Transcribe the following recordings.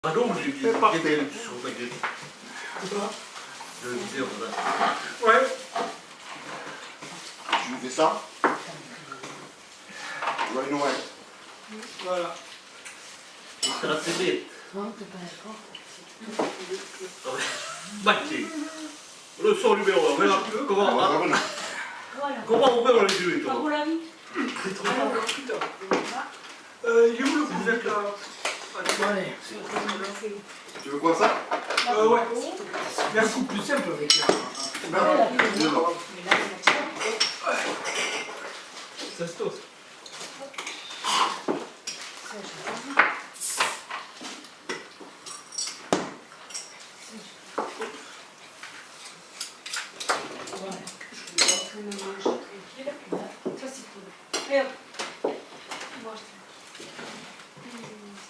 Ah non, j'ai C'est parfait. des sur le baguette. Le vidéo, là. Ouais. Je lui fais ça. Joyeux Noël. Voilà. C'est la CD. Non, t'es pas d'accord. Mathieu. Le son numéro 1. Voilà. Comment ouvrir les yeux, Pas toi? pour la vie. Putain. Il est où le couvercle là? Allez. Tu veux quoi ça? Ouais. Merci. Beaucoup plus simple avec la... Ça se tosse. Ça, c'est cool. Et hop. Moi,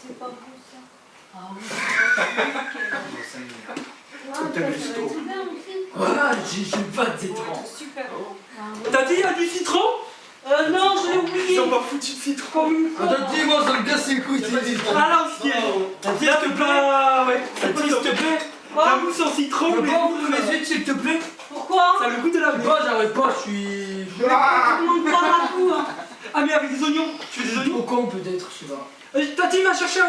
c'est pas bon ça. Ah oui. T'as vu le Ça va être bien aussi. Voilà, j'ai pas de citron. Super. T'as dit il y a du citron? Non, je l'ai oublié. Ils ont pas foutu de citron. Attends, dis-moi, ça me casse les couilles, c'est des citrons. À l'ancienne. S'il te plaît. Ouais. S'il te plaît. La mousse en citron. Tu peux mais- pas ouvrir mes yeux, s'il te plaît? Pourquoi? Ça a le goût de la Je sais merde. pas, j'arrive pas, je suis... Tout le monde prend un coup. Hein. Ah mais avec des oignons. Tu veux des oignons? Trop con peut-être, je sais pas. Tati va chercher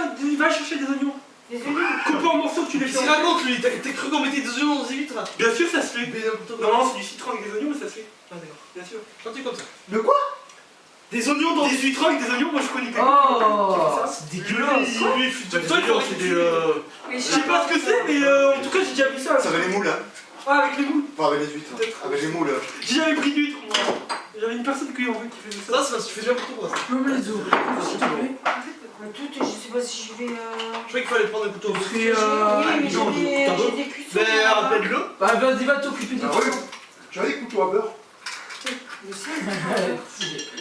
des oignons. Des oignons. Coupe en morceaux, tu les fais. Il raconte, lui. T'as cru qu'on mettait des oignons dans des huîtres? Bien sûr, ça se fait. Mais n'importe quoi. Non, c'est du citron avec des oignons, mais ça se fait. Ah, d'accord. Bien sûr. Chanté comme ça. De quoi? Des oignons dans des huîtres avec des oignons, moi je connais quelqu'un. Oh, Ça. c'est dégueulasse. Oui, Des oignons, c'est des. Mais Je sais pas ce que c'est, mais en tout cas j'ai déjà vu ça. Ça avec les moules, hein. Ah, avec les moules. Pas avec les huîtres. Avec les moules. J'ai jamais pris d'huîtres, moi. J'avais une personne qui en fait qui faisait ça. Ça, c'est parce que tu fais déjà pour toi. Tu peux me les ouvrir, s'il te plaît? Tout, je sais pas si je vais. Je croyais qu'il fallait prendre un couteau. Parce que, Oui, mais non, j'ai des cuissons. Mais rappelle-le. Bah, vas-y, va t'occuper de Ah toi. oui. Tu as des couteaux à beurre? Je sais.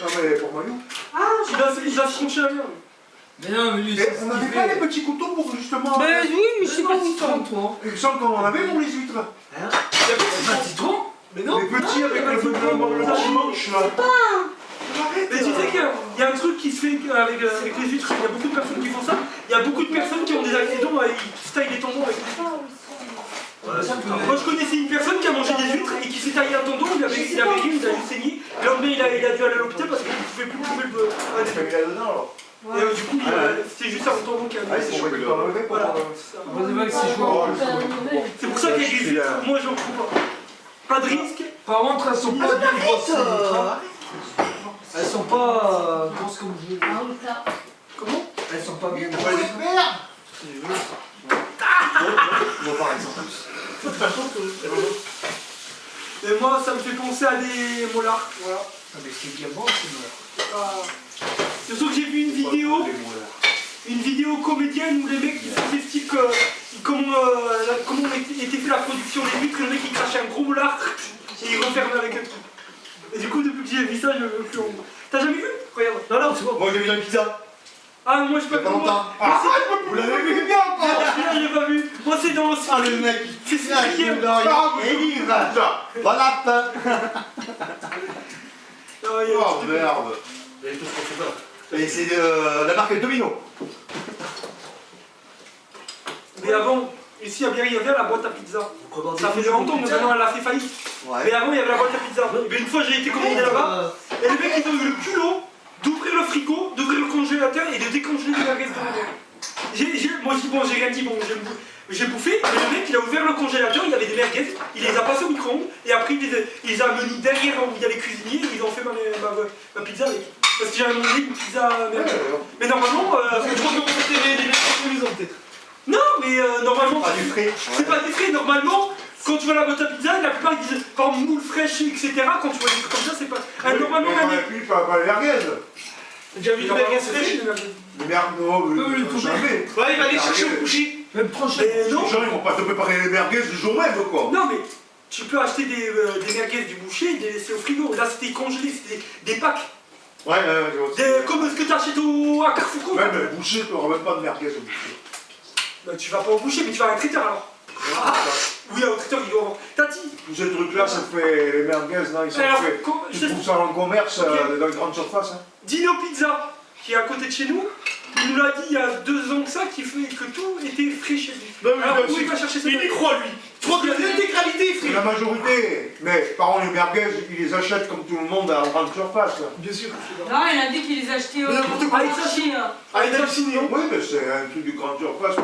Non mais pour Mario. Il va se trancher la merde. Mais non, mais lui, Et on n'avait pas les petits couteaux pour justement. Mais oui, mais je sais pas si citron, toi. Il me semble qu'on en avait pour les huîtres. Hein? Pas de citron? Mais non. Les petits avec le petit manche là. Mais tu sais qu'il y a un truc qui se fait avec les huîtres, il y a beaucoup de personnes qui font ça. Il y a beaucoup de personnes qui ont des accidents et qui se taillent les tendons avec les huîtres. Moi je connaissais une personne qui a mangé des huîtres et qui s'est taillé un tendon, il avait ri, il a juste saigné. Le lendemain il a dû aller à l'hôpital parce qu'il ne pouvait plus couper un des Tu as mis là-dedans alors. Et du coup, c'était juste un tendon qui a Ah, c'est chaud, il doit enlever pour. Voilà. Vas-y, va, c'est chaud. C'est pour ça qu'il y a des huîtres, moi j'en trouve pas. Pas de risque. Par contre, elles sont pas bien grosses, ces huîtres, hein. Elles sont pas grosses comme je veux. Ah, oui, ça. Comment? Elles sont pas bien grosses. On va pas rester. Et moi ça me fait penser à des molars. Voilà. Ah, mais c'est bien bon, c'est Surtout que j'ai vu une vidéo comédienne où les mecs ils faisaient style que comment était fait la production des huîtres, le mec il crachait un gros molar et il refermait avec un truc. Et du coup depuis que j'ai vu ça je veux plus en... T'as jamais vu? Regarde. Non, c'est bon. Moi j'ai vu la pizza. Ah moi je Il y a peux pas longtemps. Moi Vous l'avez vu bien c'est... encore? Celui-là je l'ai pas vu. Moi c'est dans Ah le mec c'est Cyprien. Et il va ça. Voilà. Oh merde. Et tout ce qu'on fait pas. Et c'est la marque Domino. Mais avant, ici à Biarritz, il y avait la boîte à pizza. Ça fait longtemps, mais maintenant elle a fait faillite. Mais Ouais. avant il y avait la boîte à pizza. Mais une fois j'ai été commandé là-bas, et le mec ils ont eu le culot d'ouvrir le frigo, d'ouvrir le congélateur et de décongeler les merguez dedans. Moi je dis bon j'ai rien dit, bon j'ai bouffé, mais le mec il a ouvert le congélateur, il y avait des merguez, il les a passées au micro-ondes et après il les a amenés derrière où il y a les cuisiniers et ils ont fait ma pizza avec. Parce que j'avais mangé une pizza merde. Mais normalement... Parce que je crois qu'on fait des mecs en maison peut-être. Non mais normalement... Pas du frais. C'est pas des frais, normalement, quand tu vas à la boîte à pizza, la plupart ils disent par exemple moule fraîche, etc. Quand tu vois des trucs comme ça, c'est pas. Normalement, on a plus pas les merguez. J'ai déjà vu des merguez fraîches. Les merguez, non, jamais. Ouais, il va aller chercher au coucher. Même prochain. Mais non, Les gens ils vont pas te préparer les merguez le jour même quoi. non, mais tu peux acheter des merguez du boucher, c'est au frigo. Là, c'était congelé, c'était des packs. Ouais, je vois. Comme ce que t'achètes à Carrefour. Même le boucher, tu n'auras même pas de merguez au boucher. Bah, tu vas pas au boucher, mais tu vas à un traiteur alors. Oui, au traiteur, il doit avoir. Tati. Tous ces trucs-là, ça fait les merguez, là, ils sont Alors, faits. je Tu trouves ça en commerce, dans les grandes surfaces. Hein. Dino Pizza, qui est à côté de chez nous, il nous l'a dit il y a 2 ans que ça, que tout était frais chez lui. Non, mais Alors bien où il sûr. va chercher ça? Il y croit, lui. Tu crois que l'intégralité, C'est frère. la majorité. Mais par contre, les merguez, ils les achètent comme tout le monde à grande surface. Bien sûr. Non, il a dit qu'il les achetait au N'importe quoi. marché. Ah, il a halluciné. Oui, mais c'est un truc de grande surface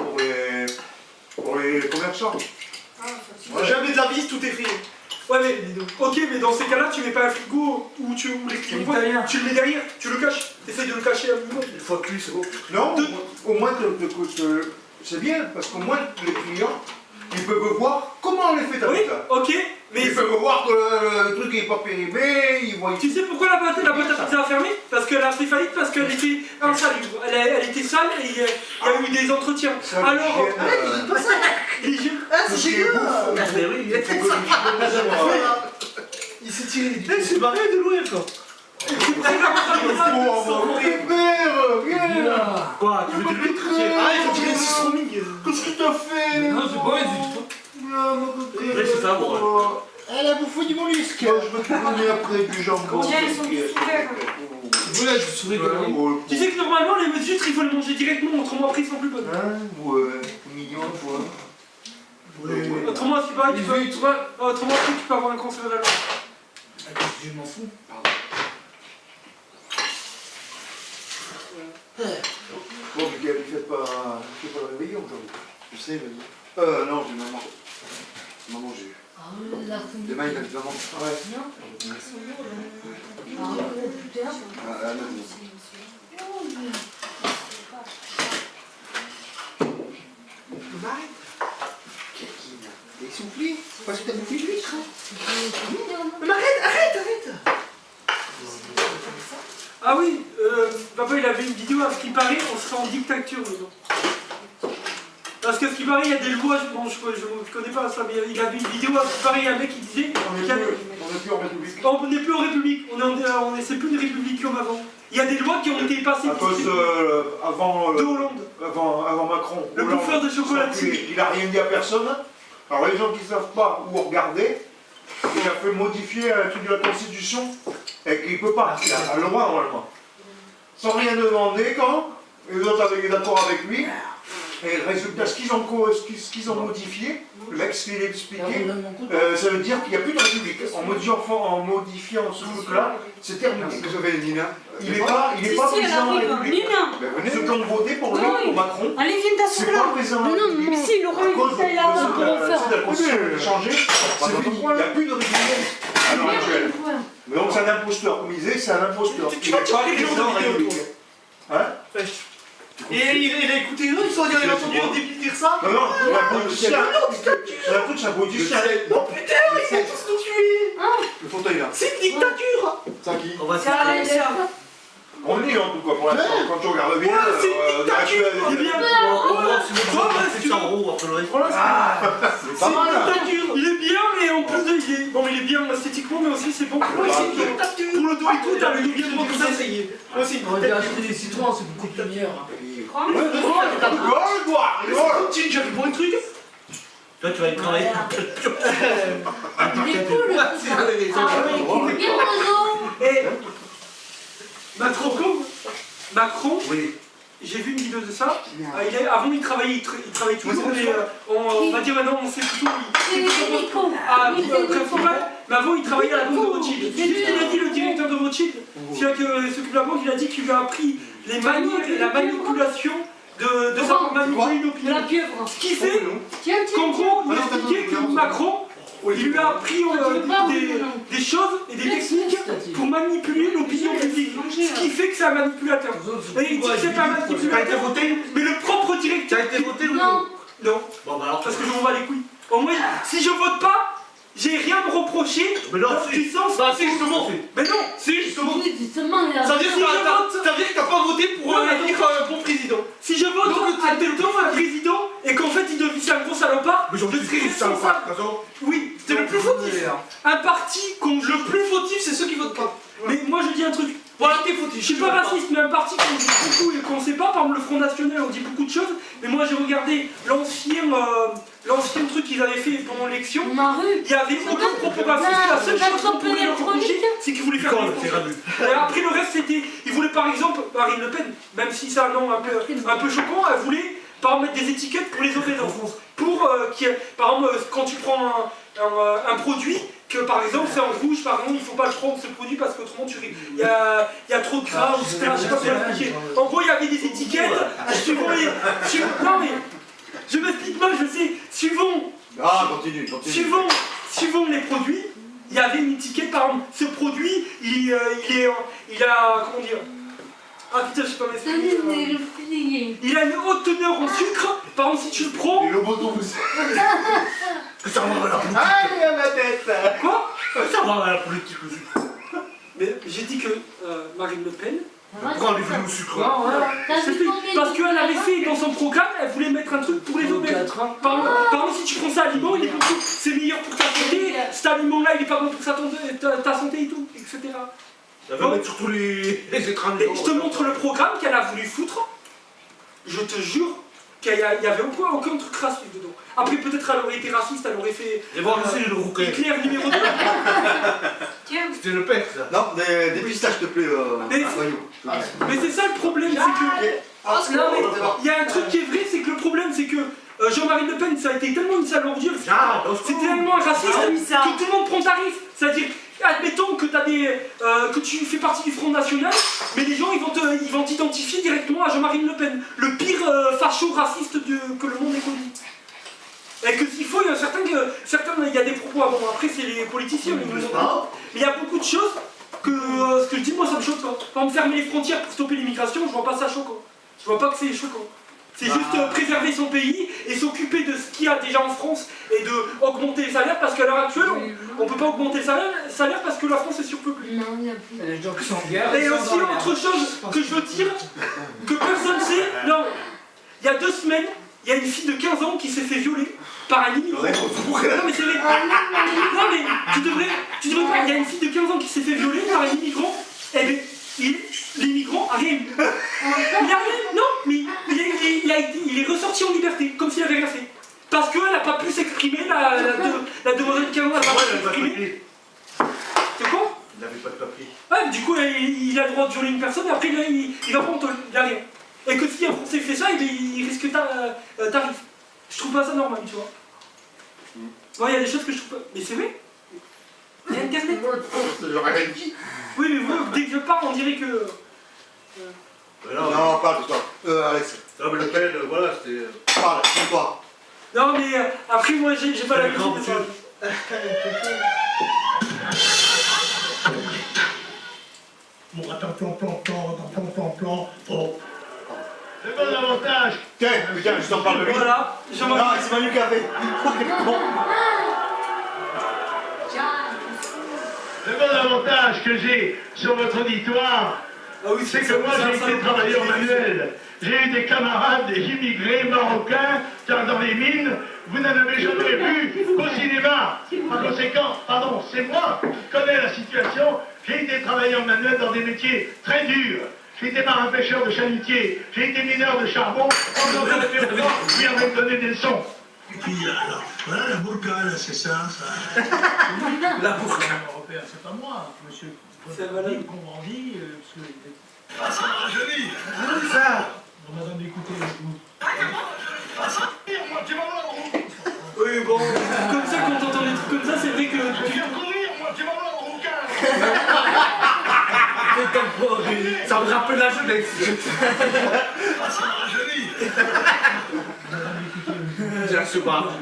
pour les commerçants. Jamais de la vis, tout est fait. Ouais mais, ok, mais dans ces cas-là, tu mets pas un frigo où les clients voient, italien. tu le mets derrière, tu le caches, t'essayes de le cacher à minimum. Une fois que lui, c'est bon. Non, au moins, c'est bien, parce qu'au moins, les clients, ils peuvent voir comment on les fait ta Oui, pizza. ok, mais Ils peuvent voir que le truc n'est pas périmé, ils voient... tu sais pourquoi la boîte à pizza a fermé? Parce qu'elle a fait faillite, parce qu'elle était insalubre. Elle était sale et il y a eu des entretiens. Ça, Alors, l'hygiène, Ah, c'est tout ce qui est génial. bouffe, Mais oui, il faut que l'hygiène Il s'est tiré les dents, il s'est barré de loin, quoi. Quoi, tu veux du litre? Ah, il faut tirer le cistroming. Qu'est-ce que t'as fait? Non, c'est pas du tout. Ouais, c'est ça, bon. Elle a bouffé du mollusque. Je veux te donner après du jambon. Tiens, ils sont tous ouverts. Voilà, je suis souris comme lui. tu sais que normalement, les mesures, il faut le manger directement, autrement après, ils sont plus bonnes. Hein? Ouais, mignon, toi. Autrement, tu autrement après, tu peux avoir un cancer de la langue. Je m'en fous. Bon, Miguel, il fait pas le réveillon aujourd'hui. Je sais, mais... non, j'ai maman. Maman, j'ai eu. Ah, la Demain, il a dit maman. Ouais. Ah, putain. Ah, non. Il est soufflé. Parce que t'as bouffé lui. Mais Arrête. Ah oui, papa il avait une vidéo, à ce qui paraît, on serait en dictature maintenant. Parce que ce qui paraît, il y a des lois, bon je connais pas ça, mais il avait une vidéo, à ce qui paraît, il y a un mec qui disait On qu'il y a- est plus en République. on n'est plus en République, c'est plus une République comme avant. Il y a des lois qui ont été passées À cause de avant Hollande. avant Macron. Le Hollande, bouffeur de chocolatine. Il a rien dit à personne. Alors les gens qui ne savent pas où regarder, il a fait modifier un truc de la Constitution et qu'il ne peut pas. Il a le droit normalement. Sans rien demander quand les autres avaient été d'accord avec lui. Et le résultat, ce qu'ils ont modifié, le mec, ce qu'il expliqué, ça veut dire qu'il n'y a plus de République. En modifiant ce truc-là, c'est terminé. Il n'est pas Si, président elle de la arrive. République. Nina. Ceux qui ont voté pour lui, Oui. pour Macron, Allez, viens c'est t'asseoir pas là. président de la Non, République. mais si, il aurait À eu cause de ça là, la pour en faire. Constitution qui a changé, c'est fini. Il n'y a plus de République à l'heure actuelle. Mais donc c'est un imposteur, comme il disait, c'est un imposteur. Tu Il vas n'est te pas parler de président de la vidéo, République. Hein? Et il a écouté eux, ils sont dit, il a entendu un débile dire ça. Non, non, c'est un politicien. C'est un truc, c'est un politicien. Oh putain, ils vont tous nous tuer. Le fauteuil, là. C'est une dictature. Ça qui? On va se Ça allait, ça. On le dit en tout cas pour l'instant, quand tu regardes bien. Ouais, c'est une dictature. Il est bien. On va voir si on fait ça en haut après le reste. C'est une dictature. Il est bien, mais en plus de. Il est bien esthétiquement, mais aussi c'est bon. Ouais, c'est une dictature. Pour le dos et tout, t'as le J'ai bien tout essayé. Moi aussi, On va acheter des citrons, c'est pour tes lumières. Tiens, j'arrive pour un truc. Toi, tu vas aller travailler. Il est cool, le Ah, c'est putain. vrai, Ah ouais, bien raison. Et Macron, Oui. j'ai vu une vidéo de ça. Avant il travaillait toujours, mais on va dire maintenant on sait plutôt. C'est Nico. Ah, Oui, c'est principal, mais avant il travaillait à la banque de Rothschild. C'est Tu sais ce qu'il a dit lui. le directeur de Rothschild, celui qui s'occupe de la banque, il a dit qu'il lui a appris la manipulation de savoir manipuler une De la opinion. pieuvre. Ce qui fait Tiens, qu'en tiens. gros, il expliquait que Macron, il lui a appris des choses et des techniques pour manipuler l'opinion publique. Ce qui fait que c'est un manipulateur. Et il dit que c'est pas un manipulateur, mais le propre directeur. T'as été voté ou Non. Non, Bon, bah alors. parce que je m'en bats les couilles. Au moins, si je vote pas, j'ai rien à me reprocher. Mais non, dans si. du sens. Bah, c'est justement. Mais non, Si, justement. Oui, justement, là. Ça veut dire que t'as pas voté pour Ouais, élire un bon président. si je vote à tel temps un président et qu'en fait il devient un gros salopard, je serai responsable. Oui, C'est le plus fautif. un parti qu'on. Le plus fautif, c'est ceux qui votent pas. Mais moi je dis un truc. Voilà, t'es fautif. Je sais pas raciste, mais un parti qu'on dit beaucoup et qu'on sait pas, par exemple le Front National, on dit beaucoup de choses, mais moi j'ai regardé l'ancien truc qu'ils avaient fait pendant l'élection, il n'y avait aucun propos raciste, la seule chose qu'on pouvait leur reprocher, c'est qu'ils voulaient faire des Français. Et après le reste c'était, ils voulaient par exemple, Marine Le Pen, même si c'est un nom un peu choquant, elle voulait par exemple mettre des étiquettes pour les obèses en France. Pour par exemple, quand tu prends un produit, que par exemple c'est en rouge, par exemple, il ne faut pas le prendre ce produit parce qu'autrement il y a trop de gras, etc. Je sais pas comment l'expliquer. En gros, il y avait des étiquettes, suivant les. Non mais, je m'explique pas, je sais, suivant les produits, il y avait une étiquette, par exemple, ce produit, il a. Comment dire? Ah putain, je sais pas m'expliquer. Il a une haute teneur en sucre, par exemple, si tu le prends. Et le bouton aussi. Ça va la politique. Aïe, ma tête. Quoi? Ça va la politique aussi. Mais j'ai dit que Marine Le Pen. Pourquoi on lui fait au sucre? Parce qu'elle avait fait dans son programme, elle voulait mettre un truc pour les obèses. Par exemple, si tu prends ça aliment, il est bon, c'est meilleur pour ta santé, cet aliment-là, il est pas bon pour ta santé et tout, etc. Ça va mettre sur tous les écrans. Je te montre le programme qu'elle a voulu foutre. Je te jure qu'il n'y avait aucun truc raciste dedans. Après, peut-être elle aurait été raciste, elle aurait fait. Et voir aussi le rouquin. Hitler numéro 2. C'était le père, ça. Non, des pistaches, s'il te plaît, voyou. Mais c'est ça le problème, c'est que. Non, mais il y a un truc qui est vrai, c'est que le problème, c'est que Jean-Marie Le Pen, ça a été tellement une sale ordure, c'est tellement un raciste que tout le monde prend tarif. C'est-à-dire, admettons que, que tu fais partie du Front National, mais les gens ils vont t'identifier directement à Jean-Marie Le Pen, le pire facho raciste que le monde ait connu. Et que s'il faut, il y a certains, il y a des propos avant, après c'est les politiciens, mais il y a beaucoup de choses que ce que je dis, moi ça me choque. Par exemple, fermer les frontières pour stopper l'immigration, je vois pas ça choquant. Je vois pas que c'est choquant. C'est juste préserver son pays et s'occuper de ce qu'il y a déjà en France et d'augmenter les salaires parce qu'à l'heure actuelle, on ne peut pas augmenter les salaires parce que la France est surpeuplée. Non, il n'y a plus. Il y a des gens qui sont en guerre. Et aussi, autre chose que je veux dire, que personne ne sait, non, il y a 2 semaines, il y a une fille de 15 ans qui s'est fait violer par un immigrant. Non mais c'est vrai. Non mais tu devrais pas. Il y a une fille de 15 ans qui s'est fait violer par un immigrant. Eh bien, l'immigrant a rien eu. Il a rien, non, mais il est ressorti en liberté, comme s'il avait rien fait. Parce qu'elle n'a pas pu s'exprimer, la demoiselle de 15 ans n'a pas pu s'exprimer. C'est quoi? Il n'avait pas de papier. Ouais, du coup, il a le droit de violer une personne et après il va prendre il a rien. Et que si un Français fait ça, il risque tarif. Je trouve pas ça normal, tu vois. Bon, il y a des choses que je trouve pas. Mais c'est vrai. Il y a Internet. J'aurais rien dit. Oui, mais vous, dès que je parle, on dirait que. Non, parle de toi. Alex. Non, mais le Pen, voilà, c'était. Parle, dis-toi. Non, mais après, moi, j'ai pas la musique de ça. Bon, attends, plan. Oh. Le bon avantage. Tiens, putain, je t'en parle de lui. Voilà, Non, c'est Manu qui a fait. Bon. Le bon avantage que j'ai sur votre auditoire, c'est que moi j'ai été travailleur manuel. J'ai eu des camarades, des immigrés marocains, dans les mines, vous n'en avez jamais vu qu'au cinéma. Par conséquent, pardon, c'est moi qui connais la situation. J'ai été travailleur manuel dans des métiers très durs. J'ai été marin-pêcheur de chalutier, j'ai été mineur de charbon, pendant que le roi lui avait donné des leçons. Et puis, alors, voilà la burqa, là, c'est ça. La burqa. Européen, c'est pas moi, monsieur. C'est valable. Qu'on dit, parce que. Ah, ça va, joli. Ça. On a d'écouter vous. Oui, bon, comme ça, quand t'entends des trucs comme ça, c'est vrai que. Je viens courir, moi, tu vas voir le rouquin. Ça me rappelle la jeunesse. Ah, ça va, joli. J'ai un sebar.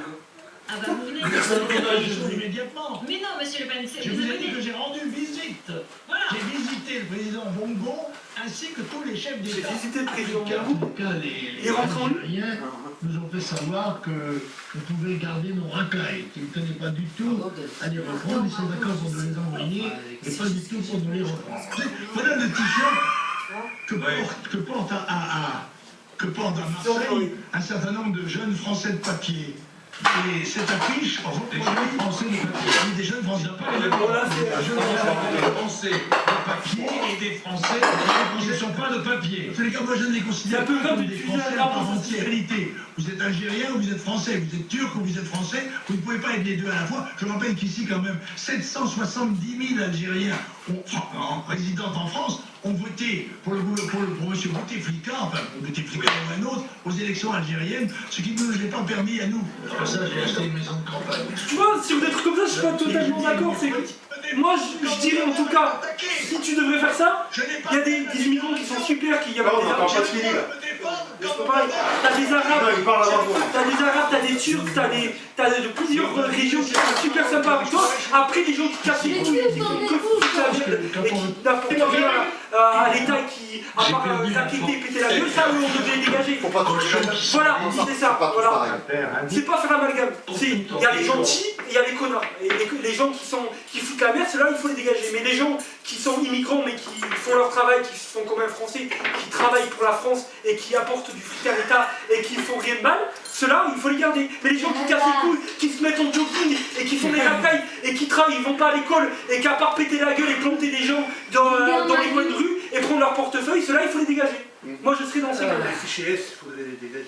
Ah bah vous venez de immédiatement. Mais non, monsieur Le Pen, Je vous ai dit que j'ai rendu visite. Voilà. J'ai visité le président Bongo ainsi que tous les chefs J'ai d'État. visité le président En Bongo. tout cas, les Il rentre en lui. Algériens nous ont fait savoir que nous pouvions garder nos racailles, qu'ils ne tenaient pas du tout à les reprendre. Ils sont d'accord pour nous les envoyer, mais pas du tout pour nous les reprendre. Voilà le t-shirt que porte à Marseille un certain nombre de jeunes Français de papier. Et cette affiche reproduit Français de papier. Des jeunes Français de papier. Voilà, c'est Jeunes Français papier et des Français qui ne sont pas de papier. En tous les cas, moi je ne les considère pas comme des Français à part entière. En réalité, vous êtes Algérien ou vous êtes Français, vous êtes Turc ou vous êtes Français, vous ne pouvez pas être les deux à la fois. Je rappelle qu'ici, quand même, 770 000 Algériens résidant en France ont voté pour M. Bouteflika, enfin pour Bouteflika ou un autre, aux élections algériennes, ce qui ne nous est pas permis à nous. C'est pour ça que j'ai acheté une maison de campagne. Tu vois, sur des trucs comme ça, je suis pas totalement d'accord. Moi, je dirais en tout cas, si tu devrais faire ça, il y a des immigrants qui sont super, qui y a Non, on des n'entend pas de Fini, là. T'as des Arabes, Non, il parle avant toi. t'as des Turcs, t'as de plusieurs régions qui sont super sympas avec toi. Après, des gens qui cassent les couilles, qui foutent la merde et qui n'apportent rien à l'État et qui, à part raqueter, péter la gueule, ça, eux, on devrait les dégager. Faut pas toucher. Voilà, c'est ça. Pas tous Voilà. pareil. C'est pas faire l'amalgame. Il y a les gentils et il y a les connards. Et les gens qui foutent la merde, ceux-là, il faut les dégager. Mais les gens qui sont immigrants mais qui font leur travail, qui sont comme un Français, qui travaillent pour la France et qui apportent du fric à l'État et qui font rien de mal, ceux-là, il faut les garder. Mais les gens qui cassent les couilles, qui se mettent en jogging et qui font des racailles et qui travaillent, ils vont pas à l'école et qu'à part péter la gueule et planter des gens dans les coins de rue et prendre leur portefeuille, ceux-là, il faut les dégager. Moi, je serais dans ces cas-là. Les fichiers S, il faut les dégager.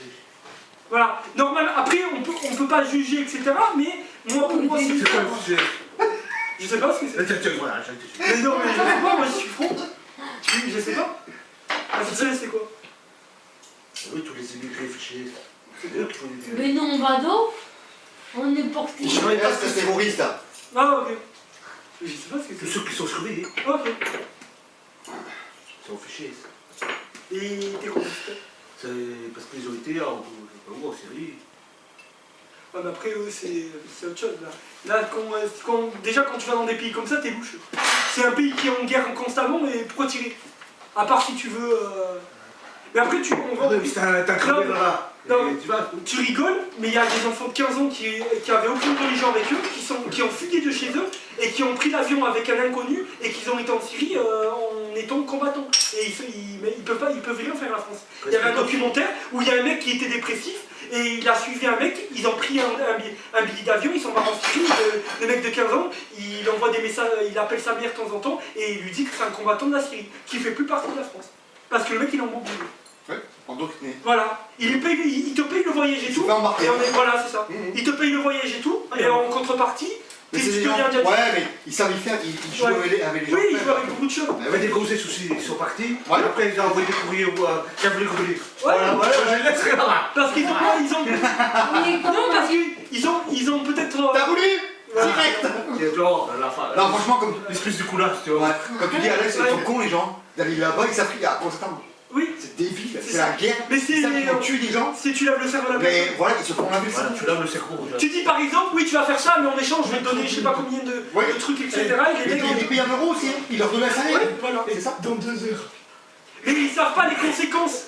Voilà. Normal. Après, on peut pas juger, etc. Mais moi, pour moi, c'est C'est quoi le fichier? Je sais pas ce que c'est. Voilà, j'ai été. Mais non, mais je sais pas, moi je suis front. Je sais pas. La fichier, c'est quoi? Oui, tous les immigrés fichiers. C'est eux qui font les dégager. Mais non, Vado, on est porté. Je suis un terroriste. Ah, ok. Je sais pas ce que Tous c'est. ceux qui sont surveillés. Ok. C'est au fichier. Et t'es quoi? C'est parce qu'ils ont été en Syrie. Ouais, mais après, eux, c'est autre chose là. Là, déjà, quand tu vas dans des pays comme ça, t'es louche. C'est un pays qui est en guerre constamment, mais pourquoi tirer? À part si tu veux. Mais après, T'as crevé là. Non, tu rigoles, mais il y a des enfants de 15 ans qui avaient aucune religion avec eux, qui ont fugué de chez eux et qui ont pris l'avion avec un inconnu et qui ont été en Syrie en étant combattants. Et ils peuvent rien faire à la France. Il y avait un documentaire où il y a un mec qui était dépressif et il a suivi un mec, ils ont pris un billet d'avion, ils sont partis en Syrie, le mec de 15 ans, il envoie des messages, il appelle sa mère de temps en temps et il lui dit que c'est un combattant de la Syrie, qui fait plus partie de la France. Parce que le mec il est en bombardé. Ouais, endoctriné. Voilà, il te paye le voyage et tout. Voilà, c'est ça. Il te paye le voyage et tout, et en contrepartie, Mais tu c'est des deviens gens. diabète. Ouais, mais ils savent y faire, ils jouent avec les gens. Oui, il joue avec beaucoup de choses. Il y avait des grossesses aussi, ils sont partis. Ouais. Après, ils ont envoyé des courriers qui avaient les courriers. Ouais, Je les laisserai là-bas. parce qu'ils ont pas, non, parce qu'ils ont peut-être. T'as voulu Voilà. Direct. C'est genre, la fin. Non, franchement, comme. L'espèce de coulage, tu vois. Ouais. Comme tu dis, Alex, ils sont cons les gens. D'aller là-bas, ils savent à quoi s'attendre. Oui, C'est débile, C'est c'est ça. la guerre. mais c'est. Ils savent qu'ils vont tuer des gens. Si tu laves le cerveau à la Mais personne. voilà, ils se font laver le Voilà, cerveau. tu laves le cerveau. déjà. Tu dis par exemple, oui, tu vas faire ça, mais en échange, je vais te donner je sais pas combien de trucs, etc. Et les Mais mecs. ils payent 1 euro aussi, hein. Ils leur donnent un salaire. Ouais, voilà. C'est ça. Dans 2 heures. Mais ils savent pas les conséquences.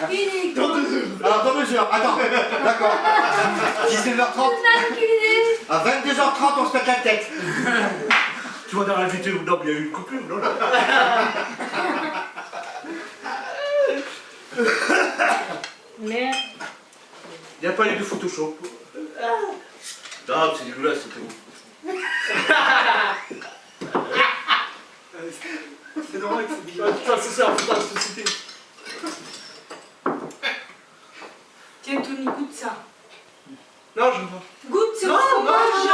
Unique. Dans 2 heures. Alors, dans 2 heures, attends, d'accord. 19h30, à 22h30, on se pète la tête. Tu vois dans la vidéo, non, il y a eu une coupure, non? Merde. Il n'y a pas eu de Photoshop. Non, c'est dégueulasse, c'était bon. C'est normal que c'est bizarre. Ça, c'est ça, putain, la société. Tiens, Tony, goûte ça. Non, je veux pas. Goûte ce fromage.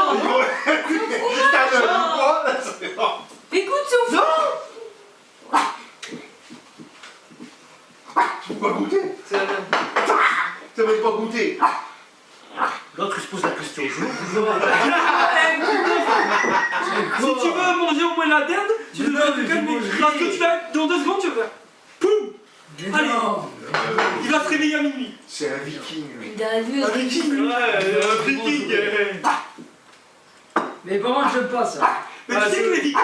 Écoute ce fromage. Tu peux pas goûter. C'est la même. Ça va pas goûter. L'autre, il se pose la question. Si tu veux manger au moins la dinde, tu Mais devrais non, te mais calmer. je Parce que tu vas, dans 2 secondes, tu vas faire poum. Allez, il va se réveiller à minuit. C'est un viking. lui. Il a vu. Un viking. Un viking. Mais par contre, j'aime pas ça. Mais tu sais que les vikings.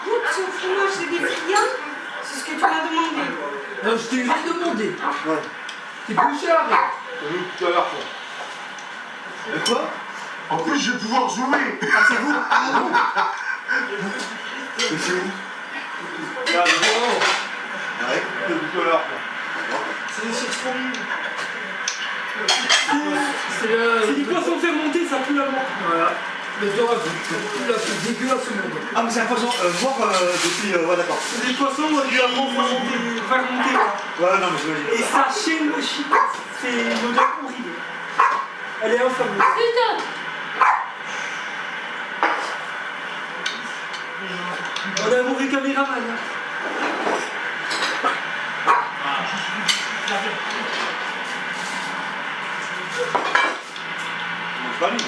Goûte ce fromage, c'est des friands. C'est ce que tu m'as demandé. Non, je t'ai rien demandé. Ouais. T'es plus cher, mec. T'as vu tout à l'heure, toi. Et quoi? En plus, je vais pouvoir jouer. Ah, c'est vous. Mais c'est où? Ah, Ouais, t'as vu tout à l'heure, toi. C'est trop nul. C'est le. C'est du poisson fermenté, ça pue la menthe. Voilà. Le viande la plus dégueulasse au monde. Ah, mais c'est un poisson mort depuis. Ouais, d'accord. C'est des poissons, moi, du avant, va monter là. Ouais, non, mais j'imagine. Et ça chaîne le chip. C'est une odeur horrible. Elle est infâme. Putain. On a un mauvais caméraman. Hein. Pas lui.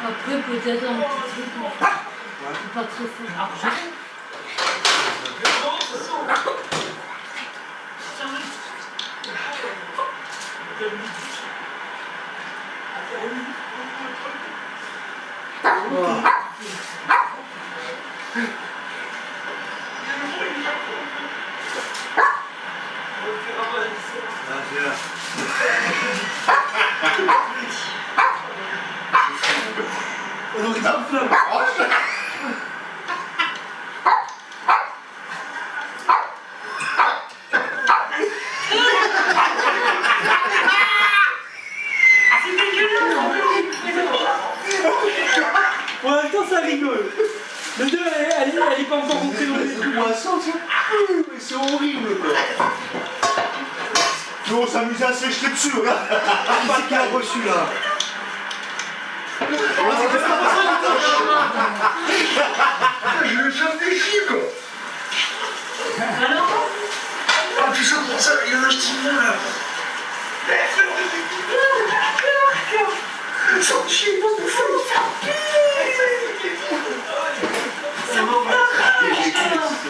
Après, peut-être un petit truc. Pas très fort. Argent. On aurait dit une flamme. Pour l'instant, ça rigole. Le 2, elle est pas encore rentrée dans les trucs. Mais c'est horrible quoi. Nous on s'amusait à se jeter dessus, regarde. Qui c'est qui a reçu là? Je le sens des chiffres. Ah, tu sens pour ça, il y a un stimulant là. Sans chier,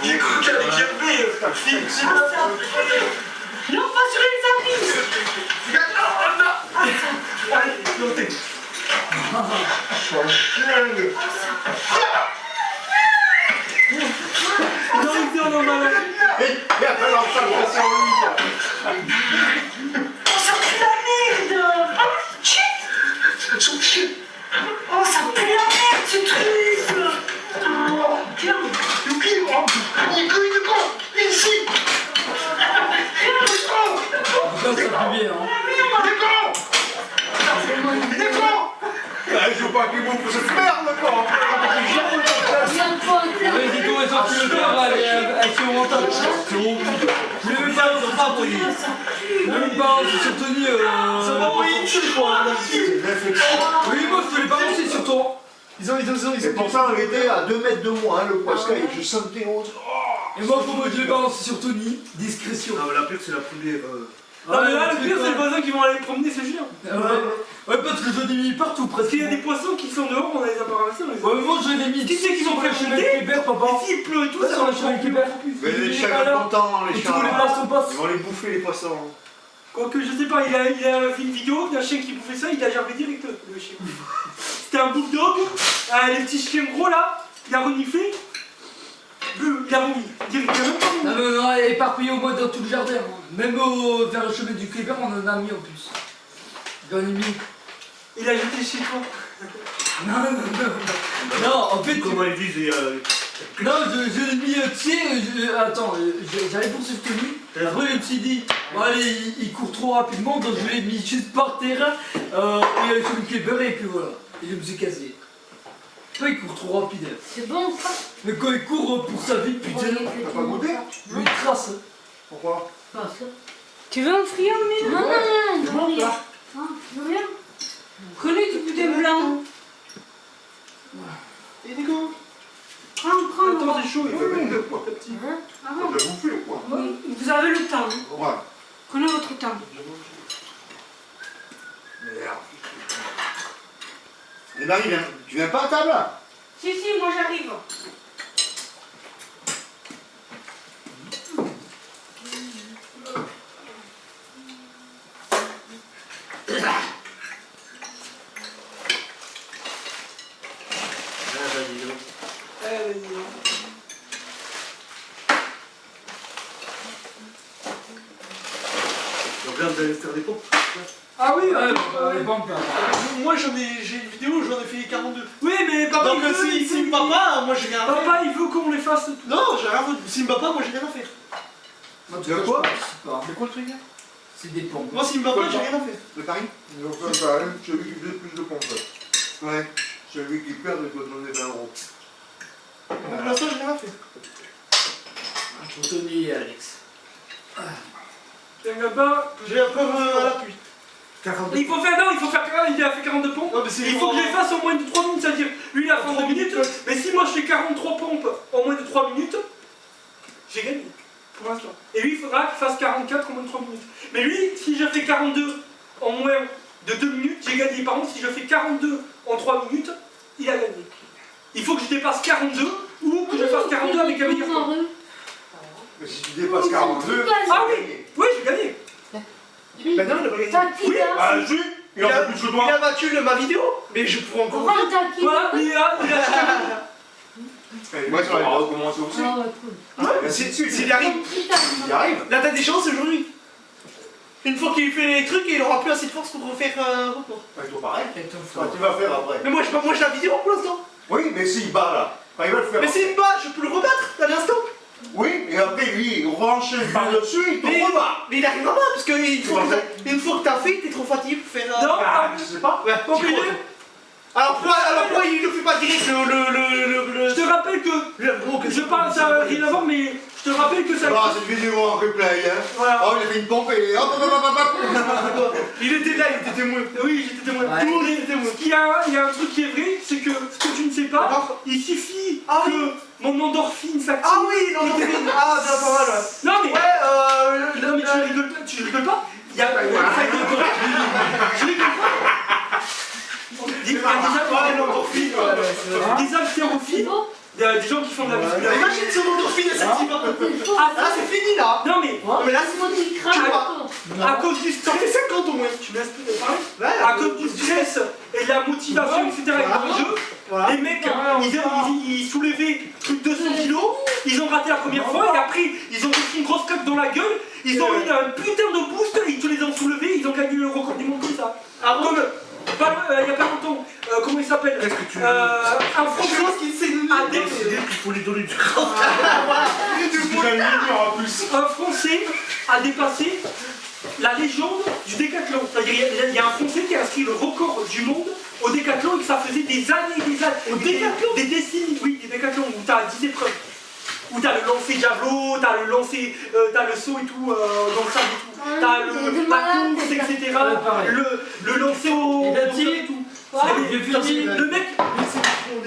j'ai cru qu'elle avait germé. Non, pas sur les habits. Allez, montez. Non, il dit on en a. Il va falloir s'adresser en lui quoi. Oh, ça pue la merde. Oh, shit. Son chien. Oh, ça pue la merde, ce truc. Oh, tiens. Yuki, il couille de con. Ici. Ça pue bien, hein. Il est con. Je veux pas qu'il bouffe cette merde quoi. Viens pas. Vas-y, toi, elles ont plus le cœur, elles sont rentables. Mais même pas, ils sont pas pris. Même pas, c'est sur Tony. Ça va pas une seule fois. Oui, moi, je te l'ai pas lancé sur toi. Et pourtant on était à 2 mètres de moi, hein, le poisson, et je sentais haut. Et moi, pour moi, je l'ai balancé sur Tony. Discrétion. Non, mais la pire, c'est la première. Non, mais là, le pire, c'est les voisins qui vont aller promener ce chien. Ouais, parce que j'en ai mis partout Parce presque. qu'il y a des poissons qui sont dehors, on les a pas ramassés. On les a... Ouais, mais moi, je l'ai mis. Qui c'est qu'ils ont fait chez monter le Québec, papa. Et s'il pleut et tout, Ouais, ça sur va le chemin Québec. Mais les chiens sont contents, les Et chiens. tous les poissons passent. Ils vont les bouffer les poissons. Quoique, je sais pas, il a fait une vidéo d'un chien qui bouffait ça, il a germé direct, le chien. C'était un bulldog, les petits chiens gros là, il a reniflé, il a vomi. Direct, il a même pas vomi. Non, mais on a éparpillé au moins dans tout le jardin. Hein. Même vers le chemin du Québec, on en a mis en plus. J'en ai mis. Il a jeté chez toi. Non, non, non. Non, en fait. Comment ils disent Non, je l'ai mis, tu sais, attends, j'allais poursuivre Tony. Après, je me suis dit, bon, allez, il court trop rapidement, donc je l'ai mis juste par terre. Il a le chemin Québec et puis voilà. Et je me suis casé. Toi, il court trop rapide. C'est bon ça. Mais quand il court pour sa vie, putain, T'as pas goûté? lui il trace. Pourquoi? Pas ça. Tu veux un friand, Mille? Non, non, non, je veux rien. Hein, je veux rien. Prenez du boudin blanc. Et Nico, Prends, prends. attends, c'est chaud, il Ouais, va mais mettre le quoi. petit. Hein? Ah On bon? l'a bouffé quoi. Oui, vous avez le temps. Hein. Ouais. Prenez votre temps. Merde. Et Marie, tu viens pas à table là? Si, si, moi j'arrive. Donc là, vous allez faire des pompes. Ah oui, Les pompes là. moi j'ai une vidéo, j'en ai fait 42. Oui, mais papa, Donc il veut, si, il si veut- papa, moi j'ai rien fait. Papa, il veut qu'on les fasse tout. Non, j'ai rien fait. Si papa, moi j'ai rien fait. De quoi? C'est quoi le truc là? C'est des pompes. Moi si papa, j'ai rien fait. De Paris? Ils ont fait un barème, j'ai vu plus de pompes. Ouais. Celui qui perd, il doit donner 20 euros. Pour l'instant, j'ai rien fait. Anthony et Alex. Il y en a pas. J'ai la preuve à l'appui. Il faut faire, non, il faut faire, il a fait 42 pompes. Non, mais c'est Il faut que je les fasse en moins de 3 minutes, c'est-à-dire, lui il a fait en 2 minutes, mais si moi je fais 43 pompes en moins de 3 minutes, j'ai gagné, pour l'instant. Et lui il faudra qu'il fasse 44 en moins de 3 minutes. Mais lui, si je fais 42 en moins de 2 minutes, j'ai gagné. Par contre, si je fais 42 en 3 minutes, il a gagné. Il faut que je dépasse 42 ou que je fasse 42 avec un meilleur temps. Mais si tu dépasses 42, Ah oui, oui, j'ai gagné. Ben non, il a pas gagné. Oui, ah, si, il en fait plus que Il toi. a battu ma vidéo, mais je pourrais encore faire. Voilà, il a Et moi, ça va recommencer aussi. Ouais, s'il y arrive. Il arrive. Là, t'as des chances aujourd'hui. Une fois qu'il fait les trucs, il aura plus assez de force pour refaire un record. Ouais, toi pareil. Tu vas faire après. Mais moi, j'ai la vidéo pour l'instant. Oui, mais s'il bat là, quand il va le faire. Mais s'il me bat, je peux le rebattre à l'instant. Oui, et après lui, il renchaîne par dessus, il te rebat. Mais il arrivera pas, parce que une fois que t'as fait, t'es trop fatigué pour faire. Non, Je sais pas. Ouais, pas obligé. Alors pourquoi il le fait pas direct Je te rappelle que je parle, ça n'a rien à voir, mais je te rappelle que ça. Ah, cette vidéo en replay, hein. Voilà. Oh, il a fait une pompe et hop, hop, hop, hop, hop. Il était là, il était témoin. Oui, j'étais témoin. Ouais. Tout le monde était témoin. Il y a un truc qui est vrai, c'est que ce que tu ne sais pas, Alors il suffit Ah que oui. mon endorphine s'active. Ah oui, l'endorphine. Ah, bien pas mal, ouais. Non mais, Ouais, non, mais tu rigoles pas. Il y a, ça rigole pas. Je rigole pas. Il y a des haltérophiles, il y a des gens qui font de la musculation. Imagine son endorphine, elle s'active. Ah, Là, c'est fini là. non mais, Mais là, c'est moi qui craque. à cause du Ça stress, fait 50 au moins. tu me laisses plus parler. Ouais, À cause du stress et de la motivation, etc. avec le jeu, Voilà. les mecs, ils soulevaient plus de 200 kilos, ils ont raté la première fois et après ils ont pris une grosse claque dans la gueule, ils ont eu un putain de boost, ils te les ont soulevés, ils ont gagné le record du monde comme ça. Comme, il y a pas longtemps, comment il s'appelle Est-ce que tu. un Français qui sait a dé- Il faut lui donner du cran. un Français a dépassé la légende du décathlon. C'est-à-dire il y a un Français qui a inscrit le record du monde au décathlon et que ça faisait des années et des années. Au décathlon Des décennies, oui, des décathlons où t'as 10 épreuves. Où t'as le lancer javelot, t'as le lancer, t'as le saut et tout, dans le sable et tout. T'as la course, etc. Le lancer au Et Dati et tout. Quoi Et le mec,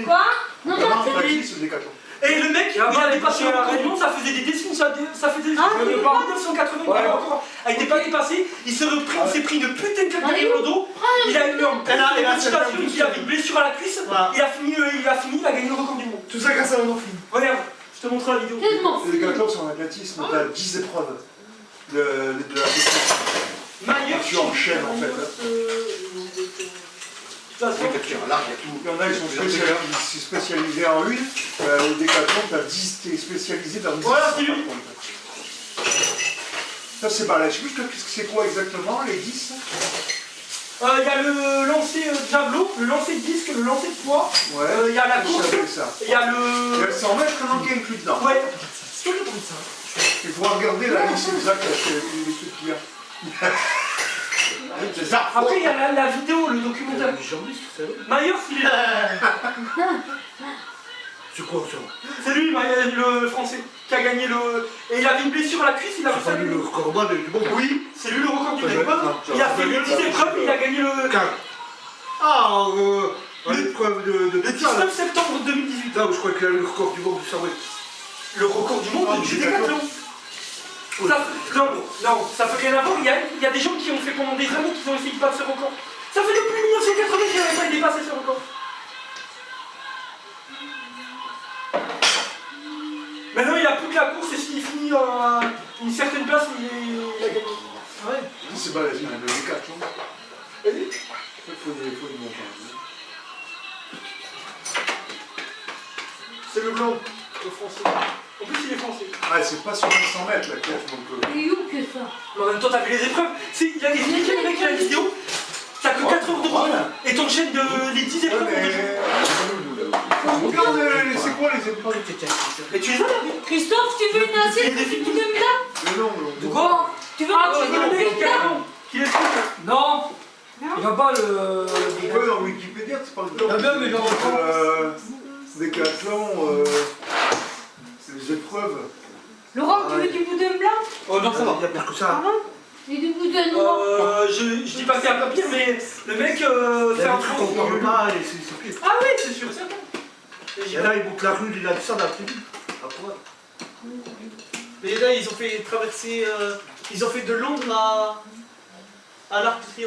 Quoi? Non, Comment non, on a dit ce décathlon? et le mec, il a dépassé le record du monde, ça faisait des décennies, ça faisait Ah, depuis oui. 1980, il a été pas dépassé, il s'est pris de putain de claque derrière le dos, il a eu une motivation, il avait une blessure à la cuisse, Voilà. il a fini, il a gagné le record du monde. Tout ça grâce à l'endorphine. Regarde, je te montre la vidéo. tellement. Le décathlon, c'est en athlétisme, t'as 10 épreuves de la distance. Maillot, Tu enchaînes en fait. De toute façon, Là, il y en a, ils sont spécialisés en une. Au décathlon, t'as 10, t'es spécialisé dans 10. Voilà, c'est lui. Ça, c'est balèze. Je sais plus c'est quoi exactement, les 10. il y a le lancer de javelot, le lancer de disque, le lancer de poids, Ouais. il y a la Je course, savais ça. il y a Il y a le... le 100 mètres qui est inclus dedans. Ouais, Il faut regarder la liste exacte des trucs qu'il y a. C'est ça. après il y a la vidéo, le documentaire. Maillot, il est là. C'est quoi ça? C'est lui, le français, qui a gagné le... Et il avait une blessure à la cuisse, il a C'est pas lui le corban du monde. Oui, c'est lui le record du Ça monde. doit être ça. Il a fait les 10 épreuves, il a gagné le... Ah, l'épreuve de Le 19 septembre 2018. Non, mais je crois qu'il a le record du monde du sabre. Le record du monde du décathlon. Non, ça fait rien à voir. Il y a des gens qui ont fait pendant des années qui ont essayé de battre ce record. Ça fait depuis 1980 qu'il n'avait pas dépassé ce record. Maintenant, il a plus que la course et s'il finit à une certaine place, il a gagné. Ah ouais. C'est balèze, il y a le décathlon. Vas-y. Il faut du montage. C'est le blanc, le français. En plus, il est français. Ah, c'est pas sur les 100 mètres la course, donc. Et où que ça? Mais en même temps, t'as vu les épreuves. Il a expliqué le mec qui a la vidéo. T'as que 4 heures de repos et t'enchaînes les 10 épreuves pour 2 jours. C'est quoi les épreuves? Mais tu les as là? Christophe, tu veux une assiette de film de là? Mais non, De quoi? Tu veux Ah, un c'est le mec film de là? qui est le truc. Non. Non. Il va pas le. Ouais, dans Wikipédia, c'est pas le temps. Ah bien, mais j'en Décathlon, c'est les épreuves. Laurent, tu veux du boudin blanc? Oh non, ça va. Il n'y a plus que ça. Et du boudin noir. Je dis pas qu'il y a pas pire, mais le mec fait un On truc. parle pas, et c'est pire. Ah oui, c'est sûr, certain. Et là, il monte la rue, il a ça d'après-midi. Mais là, ils ont fait traverser. Ils ont fait de Londres à l'Arc de Triomphe.